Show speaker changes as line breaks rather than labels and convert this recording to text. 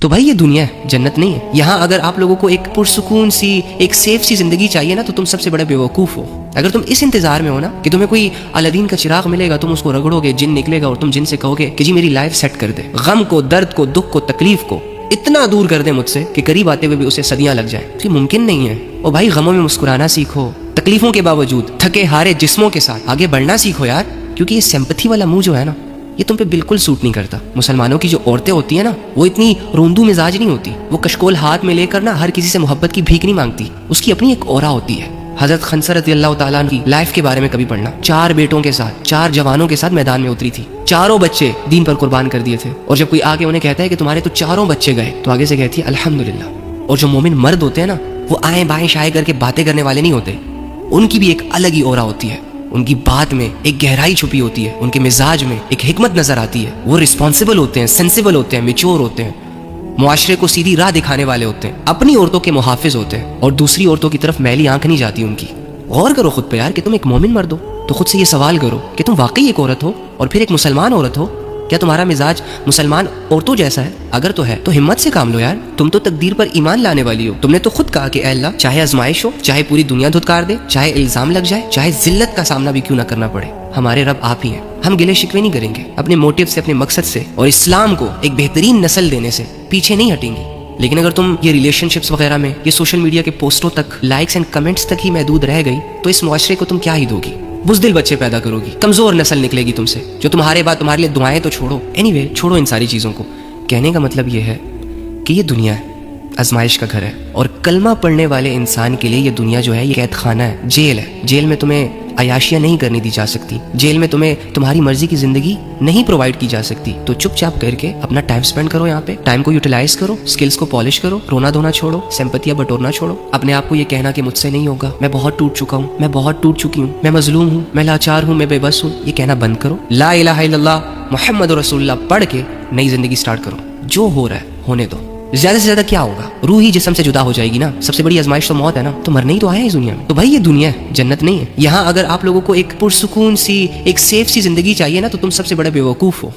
تو بھائی یہ دنیا ہے، جنت نہیں ہے۔ یہاں اگر آپ لوگوں کو ایک پرسکون سی، ایک سیف سی زندگی چاہیے نا، تو تم سب سے بڑے بیوقوف ہو۔ اگر تم اس انتظار میں ہو نا کہ تمہیں کوئی الادین کا چراغ ملے گا، تم اس کو رگڑو گے، جن نکلے گا اور تم جن سے کہو گے کہ جی میری لائف سیٹ کر دے، غم کو، درد کو، دکھ کو، تکلیف کو اتنا دور کر دے مجھ سے کہ قریب آتے ہوئے بھی اسے صدیاں لگ جائیں، یہ ممکن نہیں ہے۔ اور بھائی غموں میں مسکرانا سیکھو، تکلیفوں کے باوجود تھکے ہارے جسموں کے ساتھ آگے بڑھنا سیکھو یار، کیونکہ یہ سمپتھی والا منہ جو ہے نا، یہ تم پہ بالکل سوٹ نہیں کرتا۔ مسلمانوں کی جو عورتیں ہوتی ہیں نا، وہ اتنی روندو مزاج نہیں ہوتی، وہ کشکول ہاتھ میں لے کر نا ہر کسی سے محبت کی بھیک نہیں مانگتی، اس کی اپنی ایک اورا ہوتی ہے۔ حضرت خنسہ رضی اللہ تعالیٰ عنہ کی لائف کے بارے میں کبھی پڑھنا، 4 بیٹوں کے ساتھ، 4 جوانوں کے ساتھ میدان میں اتری تھی، چاروں بچے دین پر قربان کر دیے تھے، اور جب کوئی آگے انہیں کہتا ہے کہ تمہارے تو 4 بچے گئے، تو آگے سے کہتی ہے الحمدللہ۔ اور جو مومن مرد ہوتے ہیں نا، وہ آئیں بائیں شائع کر کے باتیں کرنے والے نہیں ہوتے، ان کی بھی ایک الگ ہی اورا ہوتی ہے، ان کی بات میں ایک گہرائی چھپی ہوتی ہے، ان کے مزاج میں ایک حکمت نظر آتی ہے، وہ رسپانسبل ہوتے ہیں، سینسیبل ہوتے ہیں، میچور ہوتے ہیں، معاشرے کو سیدھی راہ دکھانے والے ہوتے ہیں، اپنی عورتوں کے محافظ ہوتے ہیں، اور دوسری عورتوں کی طرف میلی آنکھ نہیں جاتی ان کی۔ غور کرو خود پہ یار کہ تم ایک مومن مرد ہو تو خود سے یہ سوال کرو کہ تم واقعی ایک عورت ہو، اور پھر ایک مسلمان عورت ہو، کیا تمہارا مزاج مسلمان عورتوں جیسا ہے؟ اگر تو ہے تو ہمت سے کام لو یار، تم تو تقدیر پر ایمان لانے والی ہو۔ تم نے تو خود کہا کہ اے اللہ، چاہے آزمائش ہو، چاہے پوری دنیا دھتکار دے، چاہے الزام لگ جائے، چاہے ذلت کا سامنا بھی کیوں نہ کرنا پڑے، ہمارے رب آپ ہی ہیں، ہم گلے شکوے نہیں کریں گے، اپنے موٹیو سے، اپنے مقصد سے اور اسلام کو ایک بہترین نسل دینے سے پیچھے نہیں ہٹیں گے۔ لیکن اگر تم یہ ریلیشن شپس وغیرہ میں، یہ سوشل میڈیا کے پوسٹوں تک، لائکس اینڈ کمنٹس تک ہی محدود رہ گئی، تو اس معاشرے کو تم کیا ہی دو گی؟ بزدل بچے پیدا کرو گی، کمزور نسل نکلے گی تم سے، جو تمہارے بعد تمہارے لیے دعائیں تو چھوڑو، اینی چھوڑو ان ساری چیزوں کو۔ کہنے کا مطلب یہ ہے کہ یہ دنیا ہے، آزمائش کا گھر ہے، اور کلمہ پڑھنے والے انسان کے لیے یہ دنیا جو ہے یہ قید خانہ ہے، جیل ہے۔ جیل میں تمہیں عیاشیاں نہیں کرنی دی جا سکتی، جیل میں تمہیں تمہاری مرضی کی زندگی نہیں پرووائڈ کی جا سکتی، تو چپ چاپ کر کے اپنا ٹائم سپینڈ کرو، یہاں پہ ٹائم کو یوٹیلائز کرو، سکلز کو پالش کرو، رونا دھونا چھوڑو، سمپتیاں بٹورنا چھوڑو، اپنے آپ کو یہ کہنا کہ مجھ سے نہیں ہوگا، میں بہت ٹوٹ چکا ہوں، میں بہت ٹوٹ چکی ہوں، میں مظلوم ہوں، میں لاچار ہوں، میں بے بس ہوں، یہ کہنا بند کرو۔ لا الہ الا اللہ محمد رسول اللہ پڑھ کے نئی زندگی سٹارٹ کرو۔ جو ہو رہا ہے ہونے دو، زیادہ سے زیادہ کیا ہوگا؟ روح ہی جسم سے جدا ہو جائے گی نا، سب سے بڑی آزمائش تو موت ہے نا، تو مرنے ہی تو آیا ہے اس دنیا میں۔ تو بھائی یہ دنیا ہے، جنت نہیں ہے۔ یہاں اگر آپ لوگوں کو ایک پرسکون سی، ایک سیف سی زندگی چاہیے نا، تو تم سب سے بڑے بیوقوف ہو۔